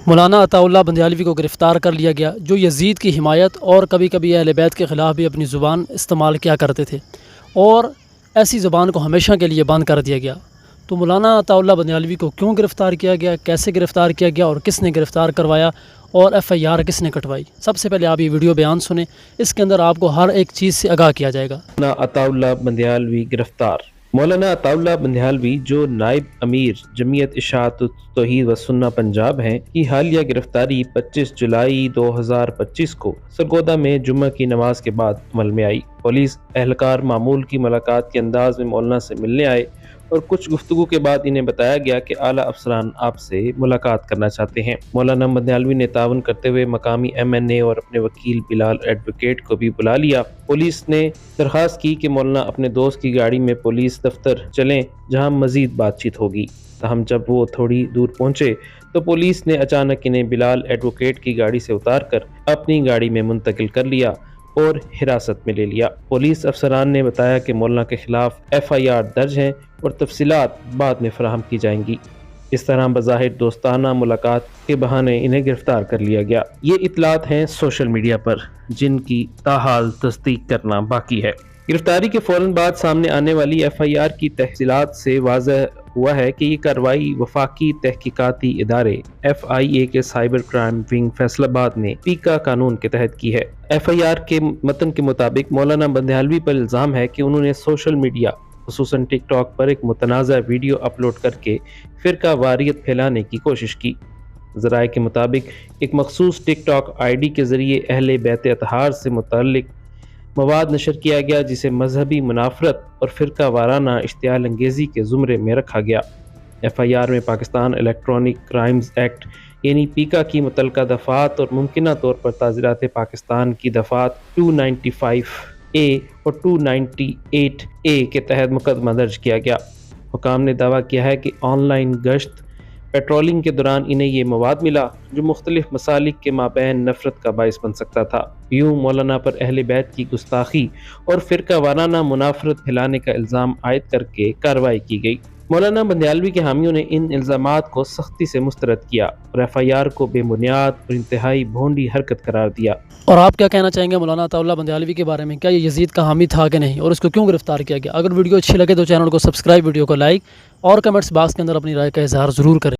مولانا عطا اللہ بندیالوی کو گرفتار کر لیا گیا، جو یزید کی حمایت اور کبھی کبھی اہل بیت کے خلاف بھی اپنی زبان استعمال کیا کرتے تھے، اور ایسی زبان کو ہمیشہ کے لیے بند کر دیا گیا۔ تو مولانا عطا اللہ بندیالوی کو کیوں گرفتار کیا گیا، کیسے گرفتار کیا گیا اور کس نے گرفتار کروایا اور FIR کس نے کٹوائی؟ سب سے پہلے آپ یہ ویڈیو بیان سنیں، اس کے اندر آپ کو ہر ایک چیز سے آگاہ کیا جائے گا۔ مولانا عطا اللہ بندیالوی گرفتار۔ مولانا عطا اللہ بندیالوی جو نائب امیر جمعیت اشاعت توحید و سنہ پنجاب ہیں کی حالیہ گرفتاری 25 جولائی 2025 کو سرگودا میں جمعہ کی نماز کے بعد عمل میں آئی۔ پولیس اہلکار معمول کی ملاقات کے انداز میں مولانا سے ملنے آئے اور کچھ گفتگو کے بعد انہیں بتایا گیا کہ اعلیٰ افسران آپ سے ملاقات کرنا چاہتے ہیں۔ مولانا بندیالوی نے تعاون کرتے ہوئے مقامی MNA اور اپنے وکیل بلال ایڈوکیٹ کو بھی بلا لیا۔ پولیس نے درخواست کی کہ مولانا اپنے دوست کی گاڑی میں پولیس دفتر چلیں جہاں مزید بات چیت ہوگی، تاہم جب وہ تھوڑی دور پہنچے تو پولیس نے اچانک انہیں بلال ایڈوکیٹ کی گاڑی سے اتار کر اپنی گاڑی میں منتقل کر لیا اور حراست میں لے لیا۔ پولیس افسران نے بتایا کہ مولانا کے خلاف FIR درج ہیں اور تفصیلات بعد میں فراہم کی جائیں گی۔ اس طرح بظاہر دوستانہ ملاقات کے بہانے انہیں گرفتار کر لیا گیا۔ یہ اطلاعات ہیں سوشل میڈیا پر، جن کی تاحال تصدیق کرنا باقی ہے۔ گرفتاری کے فوراً بعد سامنے آنے والی FIR کی تفصیلات سے واضح ہوا ہے کہ یہ کارروائی وفاقی تحقیقاتی ادارے FIA کے سائبر کرائم ونگ فیصل آباد نے پیکا قانون کے تحت کی ہے۔ FIR کے متن کے مطابق مولانا بندیالوی پر الزام ہے کہ انہوں نے سوشل میڈیا خصوصاً ٹک ٹاک پر ایک متنازع ویڈیو اپلوڈ کر کے فرقہ واریت پھیلانے کی کوشش کی۔ ذرائع کے مطابق ایک مخصوص ٹک ٹاک ID کے ذریعے اہل بیت اطہار سے متعلق مواد نشر کیا گیا، جسے مذہبی منافرت اور فرقہ وارانہ اشتعال انگیزی کے زمرے میں رکھا گیا۔ FIR میں پاکستان الیکٹرانک کرائمز ایکٹ یعنی پیکا کی متعلقہ دفعات اور ممکنہ طور پر تعزیرات پاکستان کی دفعات 295A اور 298A کے تحت مقدمہ درج کیا گیا۔ حکام نے دعویٰ کیا ہے کہ آن لائن گشت پیٹرولنگ کے دوران انہیں یہ مواد ملا جو مختلف مسالک کے مابین نفرت کا باعث بن سکتا تھا۔ یوں مولانا پر اہل بیت کی گستاخی اور فرقہ وارانہ منافرت پھیلانے کا الزام عائد کر کے کارروائی کی گئی۔ مولانا بندیالوی کے حامیوں نے ان الزامات کو سختی سے مسترد کیا اور FIR کو بے بنیاد اور انتہائی بھونڈی حرکت قرار دیا۔ اور آپ کیا کہنا چاہیں گے مولانا عطا اللہ بندیالوی کے بارے میں؟ کیا یہ یزید کا حامی تھا کہ نہیں، اور اس کو کیوں گرفتار کیا گیا؟ اگر ویڈیو اچھی لگے تو چینل کو سبسکرائب، ویڈیو کو لائک اور کمنٹس باکس کے اندر اپنی رائے کا اظہار ضرور کریں۔